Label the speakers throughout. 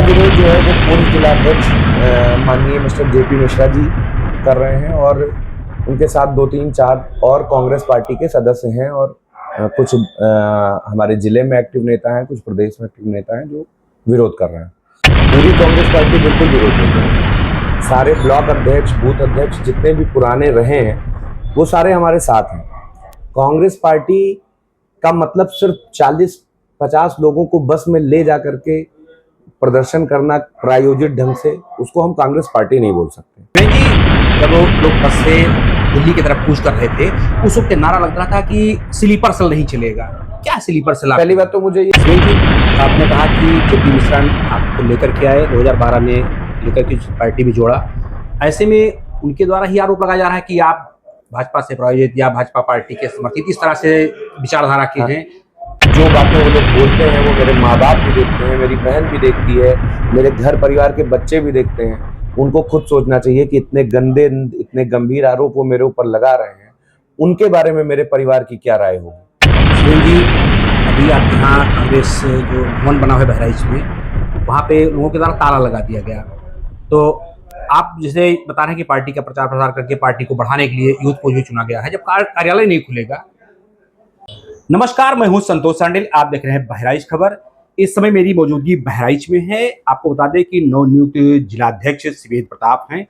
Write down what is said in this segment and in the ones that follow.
Speaker 1: विरोध जो है वो पूर्व जिलाध्यक्ष माननीय मिस्टर जेपी मिश्रा जी कर रहे हैं और उनके साथ 2-3-4 और कांग्रेस पार्टी के सदस्य हैं और कुछ हमारे जिले में एक्टिव नेता हैं, कुछ प्रदेश में एक्टिव नेता हैं जो विरोध कर रहे हैं। पूरी कांग्रेस पार्टी बिल्कुल विरोध नहीं कर रही है। सारे ब्लॉक अध्यक्ष, बूथ अध्यक्ष जितने भी पुराने रहे हैं वो सारे हमारे साथ हैं। कांग्रेस पार्टी का मतलब सिर्फ 40-50 लोगों को बस में ले जा करके प्रदर्शन करना प्रायोजित ढंग से, उसको हम कांग्रेस पार्टी नहीं बोल सकते।
Speaker 2: जब लोग बस से दिल्ली की तरफ कूच कर रहे थे उस वक्त नारा लग रहा था कि स्लीपर सेल नहीं चलेगा। क्या स्लीपर सेल?
Speaker 1: पहली बात तो मुझे ये
Speaker 2: आपने कहा कि जेपी मिश्रा आपको लेकर के आए, 2012 में लेकर के पार्टी भी जोड़ा। ऐसे में उनके द्वारा ही आरोप लगाया जा रहा है कि आप भाजपा से प्रायोजित या भाजपा पार्टी के समर्थित इस तरह से विचारधारा के हैं।
Speaker 1: जो बातें वो लोग बोलते हैं वो मेरे माँ बाप भी देखते हैं, मेरी बहन भी देखती है, मेरे घर परिवार के बच्चे भी देखते हैं। उनको खुद सोचना चाहिए कि इतने गंदे, इतने गंभीर आरोप वो मेरे ऊपर लगा रहे हैं, उनके बारे में मेरे परिवार की क्या राय होगी।
Speaker 2: जी, अभी आपके यहाँ कांग्रेस जो भवन बना हुआ है बहराइच में, वहाँ पे लोगों के द्वारा ताला लगा दिया गया। तो आप जैसे बता रहे हैं कि पार्टी का प्रचार प्रसार करके पार्टी को बढ़ाने के लिए यूथ को भी चुना गया है, जब कार्यालय नहीं खुलेगा। नमस्कार, मैं हूं संतोष सांडिल, आप देख रहे हैं बहराइच खबर। इस समय मेरी मौजूदगी बहराइच में है। आपको बता दें कि नवनियुक्त जिलाध्यक्ष शिवेंद्र प्रताप हैं।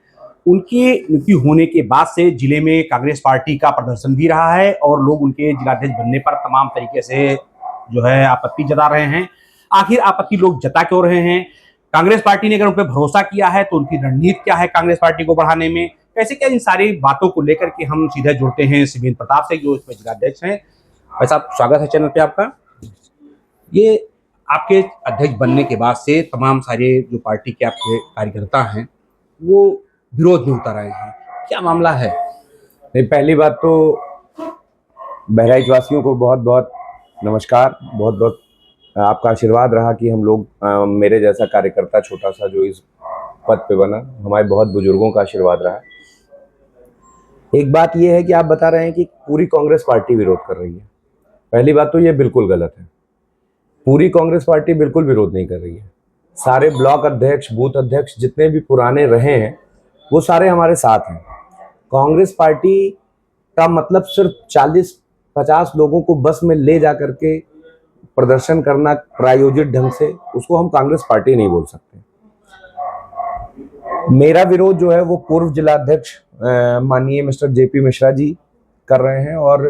Speaker 2: उनकी नियुक्ति होने के बाद से जिले में कांग्रेस पार्टी का प्रदर्शन भी रहा है और लोग उनके जिलाध्यक्ष बनने पर तमाम तरीके से जो है आपत्ति जता रहे हैं। आखिर आपत्ति लोग जता क्यों रहे हैं? कांग्रेस पार्टी ने अगर उन पर भरोसा किया है तो उनकी रणनीति क्या है कांग्रेस पार्टी को बढ़ाने में, कैसे क्या, इन सारी बातों को लेकर के हम सीधे जुड़ते हैं शिवेंद्र प्रताप से, जो इसमें जिलाध्यक्ष हैं। भाई साहब, स्वागत है चैनल पे आपका। ये आपके अध्यक्ष बनने के बाद से तमाम सारे जो पार्टी के आपके कार्यकर्ता हैं वो विरोध में उतर आए हैं, क्या मामला है?
Speaker 1: पहली बात तो बहराइच वासियों को बहुत बहुत नमस्कार, बहुत बहुत आपका आशीर्वाद रहा कि हम लोग, मेरे जैसा कार्यकर्ता छोटा सा जो इस पद पे बना, हमारे बहुत बुजुर्गों का आशीर्वाद रहा। एक बात यह है कि आप बता रहे हैं कि पूरी कांग्रेस पार्टी विरोध कर रही है। पहली बात तो ये बिल्कुल गलत है। पूरी कांग्रेस पार्टी बिल्कुल विरोध नहीं कर रही है। सारे ब्लॉक अध्यक्ष, बूथ अध्यक्ष जितने भी पुराने रहे हैं वो सारे हमारे साथ हैं। कांग्रेस पार्टी का मतलब सिर्फ 40-50 लोगों को बस में ले जा करके प्रदर्शन करना प्रायोजित ढंग से, उसको हम कांग्रेस पार्टी नहीं बोल सकते। मेरा विरोध जो है वो पूर्व जिलाध्यक्ष माननीय मिस्टर जेपी मिश्रा जी कर रहे हैं और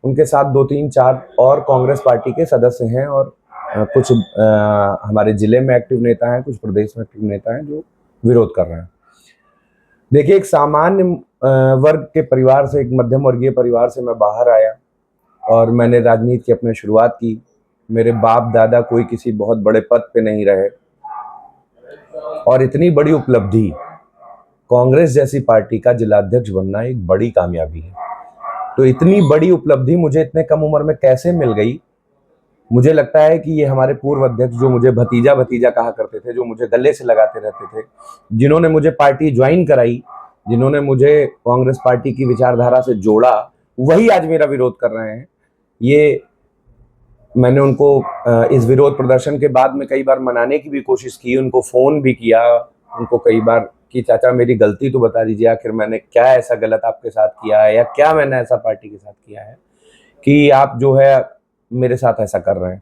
Speaker 1: उनके साथ 2-3-4 और कांग्रेस पार्टी के सदस्य हैं और कुछ हमारे जिले में एक्टिव नेता हैं, कुछ प्रदेश में एक्टिव नेता हैं जो विरोध कर रहे हैं। देखिए, एक सामान्य वर्ग के परिवार से, एक मध्यम वर्गीय परिवार से मैं बाहर आया और मैंने राजनीति की अपनी शुरुआत की। मेरे बाप दादा कोई किसी बहुत बड़े पद पे नहीं रहे और इतनी बड़ी उपलब्धि, कांग्रेस जैसी पार्टी का जिलाध्यक्ष बनना एक बड़ी कामयाबी है। तो इतनी बड़ी उपलब्धि मुझे इतने कम उम्र में कैसे मिल गई? मुझे लगता है कि ये हमारे पूर्व अध्यक्ष जो मुझे भतीजा भतीजा कहा करते थे, जो मुझे गले से लगाते रहते थे, जिन्होंने मुझे पार्टी ज्वाइन कराई, जिन्होंने मुझे कांग्रेस पार्टी की विचारधारा से जोड़ा, वही आज मेरा विरोध कर रहे हैं। ये मैंने उनको इस विरोध प्रदर्शन के बाद में कई बार मनाने की भी कोशिश की, उनको फ़ोन भी किया, उनको कई बार कि चाचा मेरी गलती तो बता दीजिए, आखिर मैंने क्या ऐसा गलत आपके साथ किया है या क्या मैंने ऐसा पार्टी के साथ किया है कि आप जो है मेरे साथ ऐसा कर रहे हैं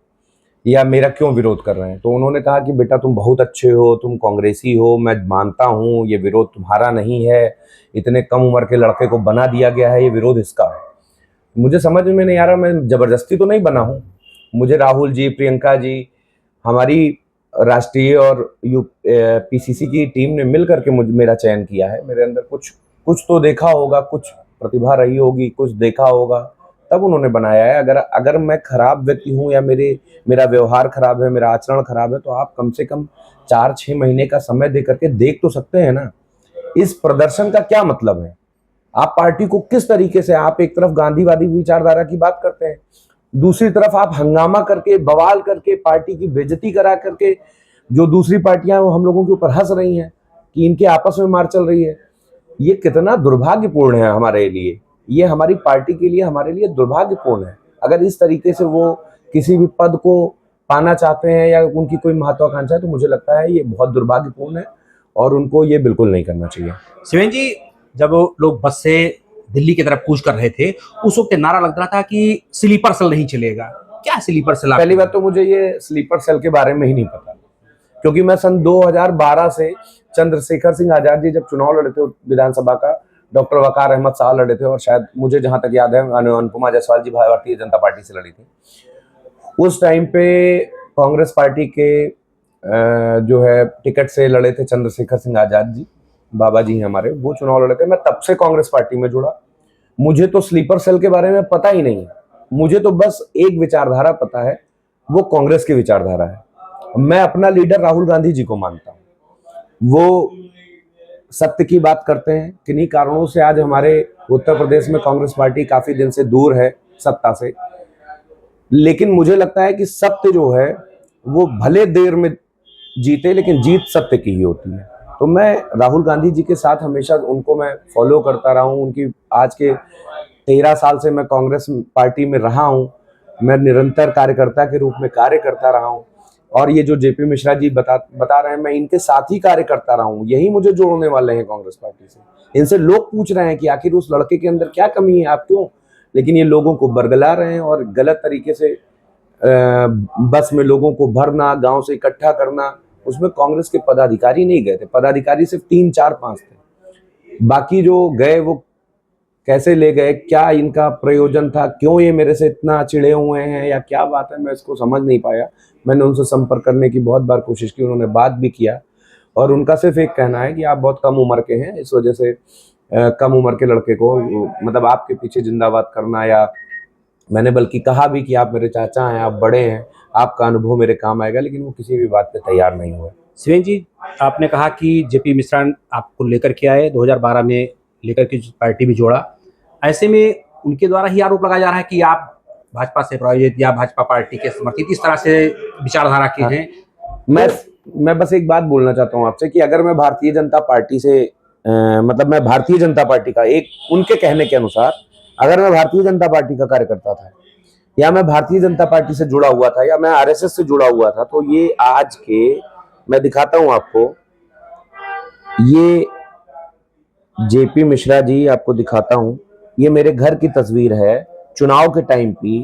Speaker 1: या मेरा क्यों विरोध कर रहे हैं। तो उन्होंने कहा कि बेटा तुम बहुत अच्छे हो, तुम कांग्रेसी हो, मैं मानता हूँ ये विरोध तुम्हारा नहीं है, इतने कम उम्र के लड़के को बना दिया गया है, ये विरोध इसका है। मुझे समझ में नहीं आ रहा, मैं ज़बरदस्ती तो नहीं बना हूँ। मुझे राहुल जी, प्रियंका जी, हमारी राष्ट्रीय और पीसीसी की टीम ने मिल करके मेरा चयन किया है। मेरे अंदर कुछ तो देखा होगा, कुछ प्रतिभा रही होगी, कुछ देखा होगा, तब उन्होंने बनाया है। अगर मैं खराब व्यक्ति हूँ या मेरा व्यवहार खराब है, मेरा आचरण खराब है, तो आप कम से कम 4-6 महीने का समय दे करके देख तो सकते हैं ना। इस प्रदर्शन का क्या मतलब है? आप पार्टी को किस तरीके से, आप एक तरफ गांधीवादी विचारधारा की बात करते हैं, दूसरी तरफ आप हंगामा करके, बवाल करके, पार्टी की बेइज्जती करा करके, जो दूसरी पार्टियां हम लोगों के ऊपर हंस रही हैं कि इनके आपस में मार चल रही है। ये कितना दुर्भाग्यपूर्ण है हमारे लिए, ये हमारी पार्टी के लिए, हमारे लिए दुर्भाग्यपूर्ण है। अगर इस तरीके से वो किसी भी पद को पाना चाहते हैं या उनकी कोई महत्वाकांक्षा है, तो मुझे लगता है ये बहुत दुर्भाग्यपूर्ण है और उनको ये बिल्कुल नहीं करना चाहिए।
Speaker 2: शिवेन जी, जब वो लोग बस से दिल्ली की तरफ कूच कर रहे थे, उस वक्त नारा लग रहा था कि स्लीपर सेल नहीं चलेगा। क्या स्लीपर सेल?
Speaker 1: पहली बात तो मुझे ये स्लीपर सेल के बारे में ही नहीं पता, क्योंकि मैं सन 2012 से चंद्रशेखर सिंह आजाद जी जब चुनाव लड़े थे विधानसभा का, डॉक्टर वकार अहमद शाह लड़े थे और शायद मुझे जहां तक याद है अनुपमा जायसवाल जी भारतीय जनता पार्टी से लड़ी थी। उस टाइम पे कांग्रेस पार्टी के जो है टिकट से लड़े थे चंद्रशेखर सिंह आजाद जी, बाबा जी हैं हमारे, वो चुनाव लड़े थे। मैं तब से कांग्रेस पार्टी में जुड़ा, मुझे तो स्लीपर सेल के बारे में पता ही नहीं है। मुझे तो बस एक विचारधारा पता है, वो कांग्रेस की विचारधारा है। मैं अपना लीडर राहुल गांधी जी को मानता हूं, वो सत्य की बात करते हैं। किन्हीं कारणों से आज हमारे उत्तर प्रदेश में कांग्रेस पार्टी काफी दिन से दूर है सत्ता से, लेकिन मुझे लगता है कि सत्य जो है वो भले देर में जीते, लेकिन जीत सत्य की ही होती है। तो मैं राहुल गांधी जी के साथ हमेशा उनको मैं फॉलो करता रहा हूँ। उनकी आज के 13 साल से मैं कांग्रेस पार्टी में रहा हूँ, मैं निरंतर कार्यकर्ता के रूप में कार्य करता रहा हूँ। और ये जो जेपी मिश्रा जी बता रहे हैं, मैं इनके साथ ही कार्य करता रहा हूँ, यही मुझे जोड़ने वाले हैं कांग्रेस पार्टी से। इनसे लोग पूछ रहे हैं कि आखिर उस लड़के के अंदर क्या कमी है, आप क्यों, लेकिन ये लोगों को बरगला रहे हैं और गलत तरीके से बस में लोगों को भरना, गांव से इकट्ठा करना, उसमें कांग्रेस के पदाधिकारी नहीं गए थे। पदाधिकारी सिर्फ 3, 4, 5 थे। बाकी जो गए वो कैसे ले गए, क्या इनका प्रयोजन था, क्यों ये मेरे से इतना चिढ़े हुए हैं या क्या बात है, मैं इसको समझ नहीं पाया। मैंने उनसे संपर्क करने की बहुत बार कोशिश की, उन्होंने बात भी किया और उनका सिर्फ एक कहना है कि आप बहुत कम उम्र के हैं, इस वजह से कम उम्र के लड़के को मतलब आपके पीछे जिंदाबाद करना, या मैंने बल्कि कहा भी कि आप मेरे चाचा हैं, आप बड़े हैं, आपका अनुभव मेरे काम आएगा, लेकिन वो किसी भी बात पे तैयार नहीं हुए।
Speaker 2: शिवेन जी, आपने कहा कि जेपी मिश्रा आपको लेकर के आए, 2012 में लेकर के पार्टी भी जोड़ा। ऐसे में उनके द्वारा ही आरोप लगाया जा रहा है कि आप भाजपा से प्रायोजित या भाजपा पार्टी के समर्थित इस तरह से विचारधारा के हैं।
Speaker 1: मैं बस एक बात बोलना चाहता हूँ आपसे कि अगर मैं भारतीय जनता पार्टी से मतलब मैं भारतीय जनता पार्टी का, एक उनके कहने के अनुसार अगर मैं भारतीय जनता पार्टी का कार्यकर्ता था या मैं भारतीय जनता पार्टी से जुड़ा हुआ था या मैं आरएसएस से जुड़ा हुआ था, तो ये आज के, मैं दिखाता हूं आपको, ये जेपी मिश्रा जी आपको दिखाता हूं, ये मेरे घर की तस्वीर है चुनाव के टाइम की।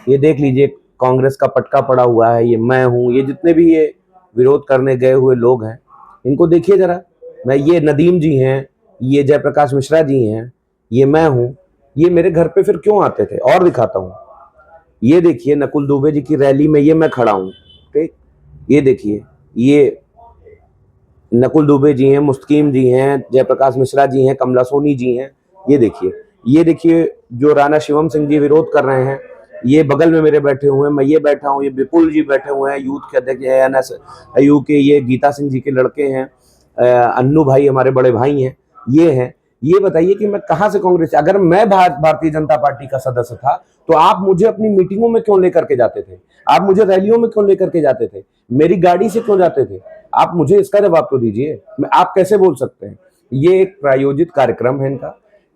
Speaker 1: ये देख लीजिए, कांग्रेस का पटका पड़ा हुआ है, ये मैं हूं। ये जितने भी ये विरोध करने गए हुए लोग हैं, इनको देखिए जरा। मैं, ये नदीम जी हैं, ये जयप्रकाश मिश्रा जी हैं, ये मैं हूं। ये मेरे घर पे फिर क्यों आते थे? और दिखाता हूं, ये देखिए नकुल दुबे जी की रैली में ये मैं खड़ा हूं, ठीक। ये देखिए, ये नकुल दुबे जी हैं, मुस्तकीम जी हैं, जयप्रकाश मिश्रा जी हैं, कमला सोनी जी हैं। ये देखिए जो राणा शिवम सिंह जी विरोध कर रहे हैं, ये बगल में मेरे बैठे हुए हैं, मैं ये बैठा हूँ, ये विपुल जी बैठे हुए हैं, यूथ के अध्यक्ष ANSU के, ये गीता सिंह जी के लड़के हैं, अन्नू भाई हमारे बड़े भाई हैं, ये हैं। ये बताइए कि मैं कहां से कांग्रेस, अगर मैं भारतीय जनता पार्टी का सदस्य था तो आप मुझे अपनी मीटिंगों में क्यों लेकर के जाते थे? आप मुझे रैलियों में क्यों लेकर के जाते थे? मेरी गाड़ी से क्यों जाते थे? आप मुझे इसका जवाब तो दीजिए। आप कैसे बोल सकते हैं? ये एक प्रायोजित कार्यक्रम है इनका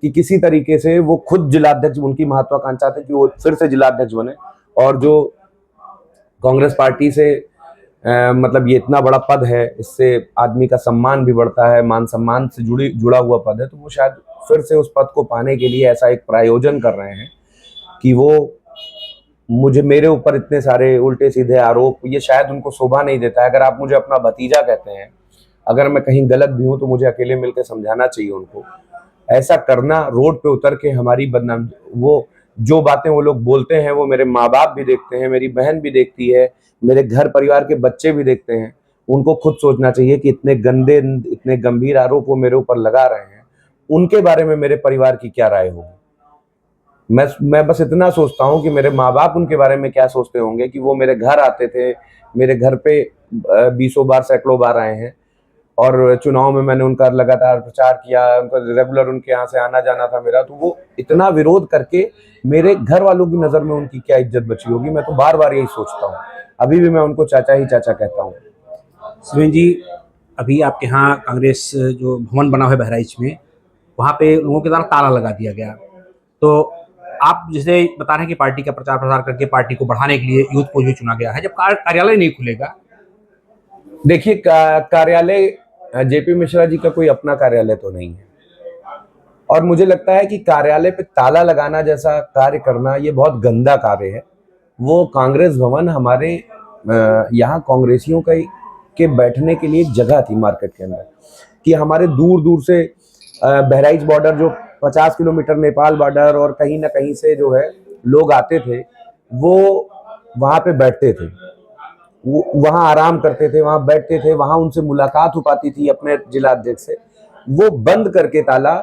Speaker 1: कि किसी तरीके से वो खुद जिलाध्यक्ष, उनकी महत्वाकांक्षा थी कि वो फिर से जिलाध्यक्ष बने, और जो कांग्रेस पार्टी से मतलब ये इतना बड़ा पद है, इससे आदमी का सम्मान भी बढ़ता है, मान सम्मान से जुड़ा हुआ पद है, तो वो शायद फिर से उस पद को पाने के लिए ऐसा एक प्रायोजन कर रहे हैं कि वो मेरे ऊपर इतने सारे उल्टे सीधे आरोप, ये शायद उनको शोभा नहीं देता है। अगर आप मुझे अपना भतीजा कहते हैं, अगर मैं कहीं गलत भी हूं तो मुझे अकेले मिलकर समझाना चाहिए उनको। ऐसा करना, रोड पे उतर के हमारी बदनाम, वो जो बातें वो लोग बोलते हैं वो मेरे माँ बाप भी देखते हैं, मेरी बहन भी देखती है, मेरे घर परिवार के बच्चे भी देखते हैं। उनको खुद सोचना चाहिए कि इतने गंदे, इतने गंभीर आरोप वो मेरे ऊपर लगा रहे हैं, उनके बारे में मेरे परिवार की क्या राय होगी। मैं बस इतना सोचता हूँ कि मेरे माँ बाप उनके बारे में क्या सोचते होंगे कि वो मेरे घर आते थे, मेरे घर पे 20 बार, सैकड़ों बार आए हैं, और चुनाव में मैंने उनका लगातार प्रचार किया, उनका रेगुलर उनके यहाँ से आना जाना था मेरा। तो वो इतना विरोध करके मेरे घर वालों की नज़र में उनकी क्या इज्जत बची होगी? मैं तो बार बार यही सोचता हूँ। अभी भी मैं उनको चाचा ही चाचा कहता हूँ।
Speaker 2: शिवेन जी, अभी आपके यहाँ कांग्रेस जो भवन बना हुआ है बहराइच में, वहाँ पे लोगों के द्वारा ताला लगा दिया गया, तो आप जैसे बता रहे हैं कि पार्टी का प्रचार प्रसार करके पार्टी को बढ़ाने के लिए यूथ पोस्ट भी चुना गया है, जब कार्यालय नहीं खुलेगा।
Speaker 1: देखिए कार्यालय जेपी मिश्रा जी का कोई अपना कार्यालय तो नहीं है, और मुझे लगता है कि कार्यालय पे ताला लगाना जैसा कार्य करना ये बहुत गंदा कार्य है। वो कांग्रेस भवन हमारे यहाँ कांग्रेसियों का के बैठने के लिए एक जगह थी मार्केट के अंदर, कि हमारे दूर दूर से बहराइच बॉर्डर जो 50 किलोमीटर नेपाल बॉर्डर और कहीं ना कहीं से जो है लोग आते थे, वो वहाँ पे बैठते थे, वो वहाँ आराम करते थे, वहाँ बैठते थे, वहाँ उनसे मुलाकात हो पाती थी अपने जिला अध्यक्ष से। वो बंद करके ताला,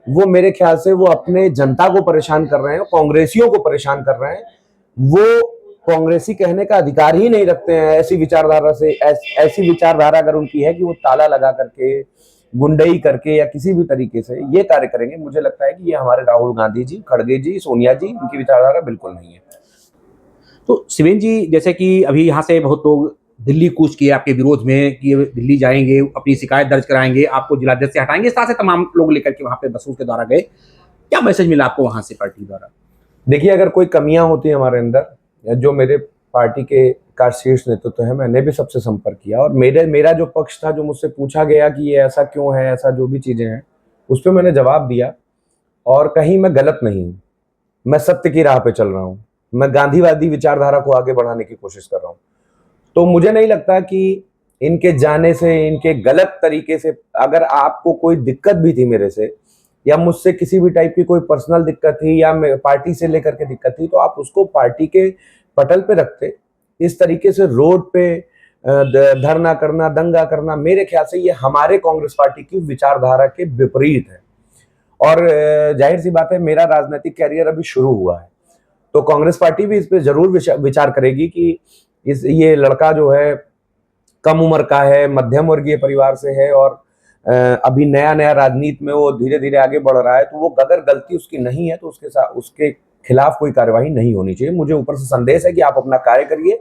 Speaker 1: वो मेरे ख्याल से वो अपने जनता को परेशान कर रहे हैं, कांग्रेसियों को परेशान कर रहे हैं। वो कांग्रेसी कहने का अधिकार ही नहीं रखते हैं ऐसी विचारधारा से। ऐसी विचारधारा अगर उनकी है कि वो ताला लगा करके, गुंडई करके या किसी भी तरीके से ये कार्य करेंगे, मुझे लगता है कि ये हमारे राहुल गांधी जी, खड़गे जी, सोनिया जी, इनकी विचारधारा बिल्कुल नहीं है।
Speaker 2: तो शिवेंद्र जी, जैसे कि अभी यहाँ से बहुत लोग दिल्ली कूच किए आपके विरोध में कि दिल्ली जाएंगे, अपनी शिकायत दर्ज कराएंगे, आपको जिलाध्यक्ष से हटाएंगे, इस तरह से तमाम लोग लेकर के वहाँ पे बसों के द्वारा गए। क्या मैसेज मिला आपको वहाँ से पार्टी द्वारा?
Speaker 1: देखिए, अगर कोई कमियां होती है हमारे अंदर, या जो मेरे पार्टी के का शीर्ष नेतृत्व है, मैंने भी सबसे संपर्क किया, और मेरा जो पक्ष था, जो मुझसे पूछा गया कि ये ऐसा क्यों है, ऐसा जो भी चीजें हैं, उस पर मैंने जवाब दिया। और कहीं मैं गलत नहीं हूँ, मैं सत्य की राह पे चल रहा हूँ, मैं गांधीवादी विचारधारा को आगे बढ़ाने की कोशिश कर रहा हूँ। तो मुझे नहीं लगता कि इनके जाने से, इनके गलत तरीके से, अगर आपको कोई दिक्कत भी थी मेरे से, या मुझसे किसी भी टाइप की कोई पर्सनल दिक्कत थी, या पार्टी से लेकर के दिक्कत थी, तो आप उसको पार्टी के पटल पे रखते। इस तरीके से रोड पे धरना करना, दंगा करना, मेरे ख्याल से ये हमारे कांग्रेस पार्टी की विचारधारा के विपरीत है। और जाहिर सी बात है, मेरा राजनीतिक कैरियर अभी शुरू हुआ है, तो कांग्रेस पार्टी भी इस पे जरूर विचार करेगी कि ये लड़का जो है कम उम्र का है, मध्यम वर्गीय परिवार से है, और अभी नया नया राजनीति में वो धीरे धीरे आगे बढ़ रहा है, तो वो अगर गलती उसकी नहीं है तो उसके खिलाफ कोई कार्यवाही नहीं होनी चाहिए। मुझे ऊपर से संदेश है कि आप अपना कार्य करिए,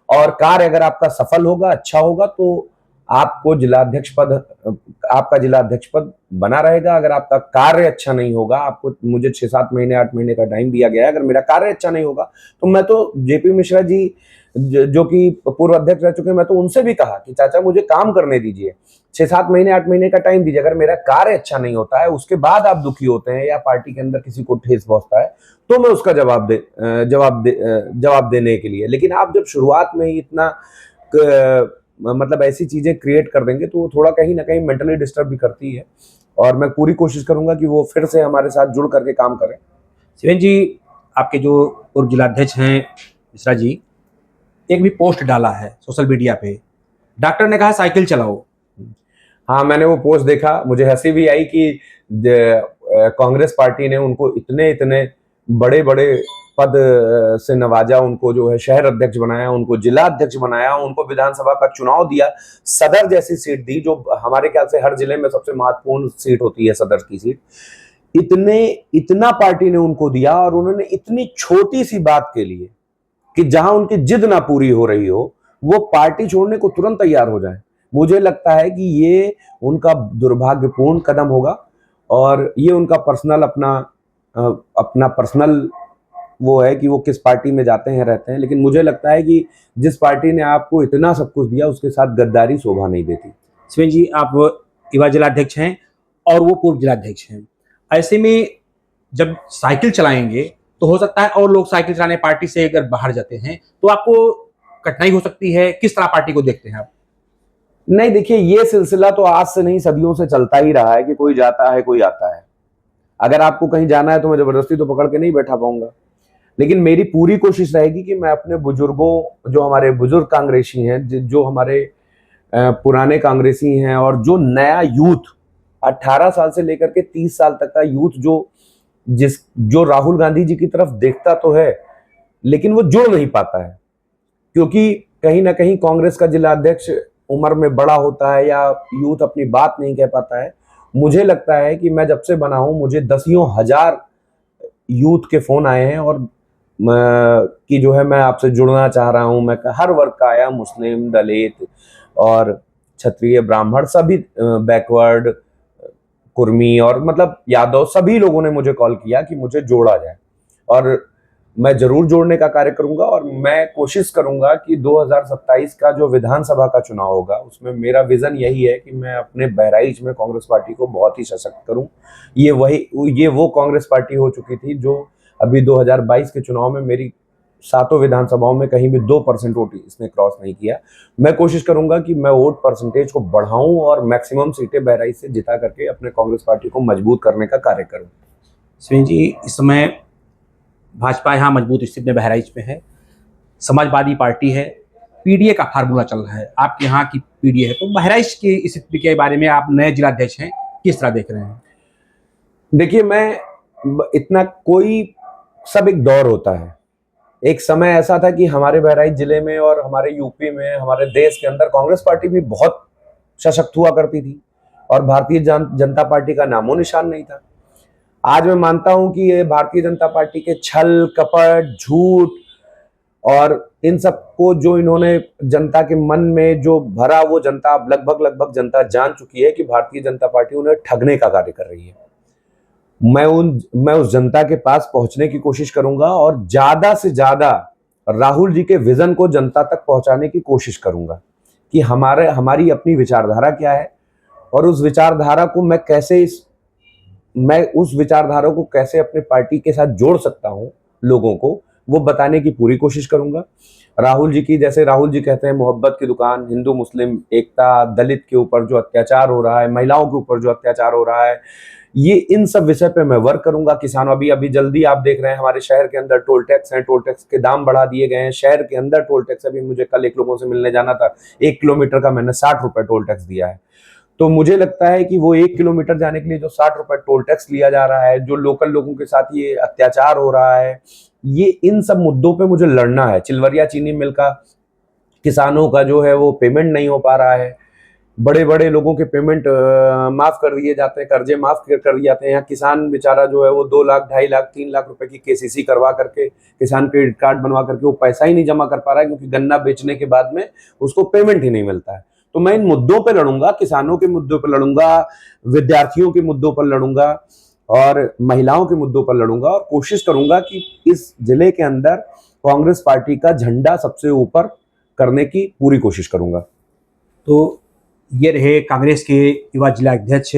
Speaker 1: और कार्य अगर आपका सफल होगा, अच्छा होगा, तो आपको आपका जिला अध्यक्ष पद बना रहेगा। अगर आपका कार्य अच्छा नहीं होगा, आपको मुझे 6-7 महीने 8 महीने का टाइम दिया गया है, अगर मेरा कार्य अच्छा नहीं होगा, तो मैं तो जेपी मिश्रा जी जो कि पूर्व अध्यक्ष रह चुके हैं, मैं तो उनसे भी कहा कि चाचा मुझे काम करने दीजिए, 6-7 महीने 8 महीने का टाइम दीजिए। अगर मेरा कार्य अच्छा नहीं होता है, उसके बाद आप दुखी होते हैं या पार्टी के अंदर किसी को ठेस पहुंचता है, तो मैं उसका जवाब देने के लिए। लेकिन आप जब शुरुआत में ही इतना मतलब ऐसी चीजें क्रिएट कर देंगे, तो वो थोड़ा कहीं ना कहीं मेंटली डिस्टर्ब भी करती है, और मैं पूरी कोशिश करूंगा कि वो फिर से हमारे साथ जुड़ करके काम करें।
Speaker 2: शिवेंद्र जी, आपके जो पूर्व जिलाध्यक्ष हैं मिश्रा जी, एक भी पोस्ट डाला है सोशल मीडिया पे, डॉक्टर ने कहा साइकिल चलाओ।
Speaker 1: हाँ, मैंने वो पोस्ट देखा, मुझे हंसी भी आई कि कांग्रेस पार्टी ने उनको इतने इतने बड़े बड़े पद से नवाजा, उनको जो है शहर अध्यक्ष बनाया, उनको जिला अध्यक्ष बनाया, उनको विधानसभा का चुनाव दिया, सदर जैसी सीट दी, जो हमारे ख्याल से हर जिले में सबसे महत्वपूर्ण सीट होती है, सदर की सीट। इतना पार्टी ने उनको दिया, और उन्होंने इतनी छोटी सी बात के लिए, कि जहां उनकी जिद ना पूरी हो रही हो, वो पार्टी छोड़ने को तुरंत तैयार हो जाए। मुझे लगता है कि ये उनका दुर्भाग्यपूर्ण कदम होगा, और ये उनका अपना पर्सनल वो है कि वो किस पार्टी में जाते हैं, रहते हैं। लेकिन मुझे लगता है कि जिस पार्टी ने आपको इतना सब कुछ दिया, उसके साथ गद्दारी शोभा नहीं देती।
Speaker 2: शिवेंद्र जी, आप युवा जिलाध्यक्ष हैं और वो पूर्व जिलाध्यक्ष हैं, ऐसे में जब साइकिल चलाएंगे तो हो सकता है और लोग साइकिल चलाने पार्टी से अगर बाहर जाते हैं तो आपको कठिनाई हो सकती है। किस तरह पार्टी को देखते हैं आप?
Speaker 1: नहीं, देखिए, ये सिलसिला तो आज से नहीं, सदियों से चलता ही रहा है कि कोई जाता है, कोई आता है। अगर आपको कहीं जाना है तो मैं जबरदस्ती तो पकड़ के नहीं बैठा पाऊंगा, लेकिन मेरी पूरी कोशिश रहेगी कि मैं अपने बुजुर्गों, जो हमारे बुजुर्ग कांग्रेसी हैं, जो हमारे पुराने कांग्रेसी हैं, और जो नया यूथ 18 साल से लेकर के 30 साल तक का यूथ, जो राहुल गांधी जी की तरफ देखता तो है, लेकिन वो जुड़ नहीं पाता है, क्योंकि कहीं ना कहीं कांग्रेस का जिला अध्यक्ष उम्र में बड़ा होता है, या यूथ अपनी बात नहीं कह पाता है। मुझे लगता है कि मैं जब से बना हूं, मुझे दसियों हजार यूथ के फोन आए हैं, और कि जो है मैं आपसे जुड़ना चाह रहा हूं। मैं हर वर्ग का आया, मुस्लिम, दलित और क्षत्रिय, ब्राह्मण, सभी बैकवर्ड, कुर्मी और मतलब यादव, सभी लोगों ने मुझे कॉल किया कि मुझे जोड़ा जाए। और मैं जरूर जोड़ने का कार्य करूंगा। और मैं कोशिश करूंगा कि 2027 का जो विधानसभा का चुनाव होगा उसमें मेरा विजन यही है कि मैं अपने बहराइच में कांग्रेस पार्टी को बहुत ही सशक्त करूं। ये वो कांग्रेस पार्टी हो चुकी थी जो अभी 2022 के चुनाव में मेरी 7 विधानसभाओं में कहीं भी 2% वोट इसने क्रॉस नहीं किया। मैं कोशिश करूंगा कि मैं वोट परसेंटेज को बढ़ाऊं और मैक्सिमम सीटें बहराइच से जिता करके अपने कांग्रेस पार्टी को मजबूत करने का कार्य करूं।
Speaker 2: सुरेंद्र जी, इस समय भाजपा यहाँ मजबूत स्थिति में बहराइच में है, समाजवादी पार्टी है, पीडीए का फार्मूला चल रहा है, आपके यहाँ की पीडीए है, तो बहराइच की स्थिति के बारे में आप नए जिलाध्यक्ष हैं, किस तरह देख रहे हैं?
Speaker 1: देखिए, सब एक दौर होता है। एक समय ऐसा था कि हमारे बहराइच जिले में और हमारे यूपी में, हमारे देश के अंदर कांग्रेस पार्टी भी बहुत सशक्त हुआ करती थी और भारतीय जनता पार्टी का नामो निशान नहीं था। आज मैं मानता हूं कि ये भारतीय जनता पार्टी के छल कपट, झूठ और इन सबको जो इन्होंने जनता के मन में जो भरा, वो जनता लगभग जनता जान चुकी है कि भारतीय जनता पार्टी उन्हें ठगने का कार्य कर रही है। मैं उस जनता के पास पहुंचने की कोशिश करूंगा और ज्यादा से ज्यादा राहुल जी के विजन को जनता तक पहुंचाने की कोशिश करूंगा कि हमारी अपनी विचारधारा क्या है और उस विचारधारा को मैं उस विचारधारा को कैसे अपने पार्टी के साथ जोड़ सकता हूं लोगों को, वो बताने की पूरी कोशिश करूंगा। राहुल जी कहते हैं मोहब्बत की दुकान, हिंदू मुस्लिम एकता, दलित के ऊपर जो अत्याचार हो रहा है, महिलाओं के ऊपर जो अत्याचार हो रहा है, ये इन सब विषय पे मैं वर्क करूंगा। किसानों, अभी जल्दी आप देख रहे हैं हमारे शहर के अंदर टोल टैक्स हैं, टोल टैक्स के दाम बढ़ा दिए गए हैं। शहर के अंदर टोल टैक्स, अभी मुझे कल एक लोगों से मिलने जाना था, 1 किलोमीटर का मैंने 60 रुपए टोल टैक्स दिया है। तो मुझे लगता है कि वो 1 किलोमीटर जाने के लिए जो 60 रुपए टोल टैक्स लिया जा रहा है, जो लोकल लोगों के साथ ये अत्याचार हो रहा है, ये इन सब मुद्दों पे मुझे लड़ना है। चिलवरिया चीनी मिल का किसानों का जो है वो पेमेंट नहीं हो पा रहा है, बड़े लोगों के पेमेंट माफ कर दिए जाते हैं, कर्जे माफ कर दिए जाते हैं। यहाँ किसान बेचारा जो है वो 2 लाख, 2.5 लाख, 3 लाख रुपए की केसीसी करवा करके, किसान क्रेडिट कार्ड बनवा करके वो पैसा ही नहीं जमा कर पा रहा है क्योंकि गन्ना बेचने के बाद में उसको पेमेंट ही नहीं मिलता है। तो मैं इन मुद्दों पर लड़ूंगा, किसानों के मुद्दों पर लड़ूंगा, विद्यार्थियों के मुद्दों पर लड़ूंगा और महिलाओं के मुद्दों पर लड़ूंगा और कोशिश करूंगा कि इस जिले के अंदर कांग्रेस पार्टी का झंडा सबसे ऊपर करने की पूरी कोशिश करूंगा।
Speaker 2: तो ये रहे कांग्रेस के युवा जिला अध्यक्ष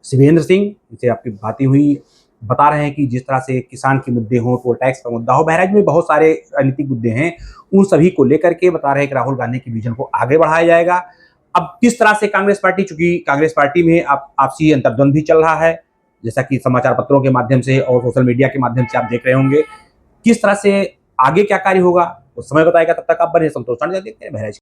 Speaker 2: शिवेंद्र सिंह, जिनसे आपकी बातें हुई, बता रहे हैं कि जिस तरह से किसान के मुद्दे हों, टोल टैक्स का मुद्दा हो, बहराइच में बहुत सारे राजनीतिक मुद्दे हैं, उन सभी को लेकर के बता रहे हैं कि राहुल गांधी के विजन को आगे बढ़ाया जाएगा। अब किस तरह से कांग्रेस पार्टी, चूंकि कांग्रेस पार्टी में आपसी अंतर्द्वंद भी चल रहा है, जैसा कि समाचार पत्रों के माध्यम से और सोशल मीडिया के माध्यम से आप देख रहे होंगे, किस तरह से आगे क्या कार्य होगा वो समय बताएगा। तब तक आप बने संतोष देखते हैं बहराइच।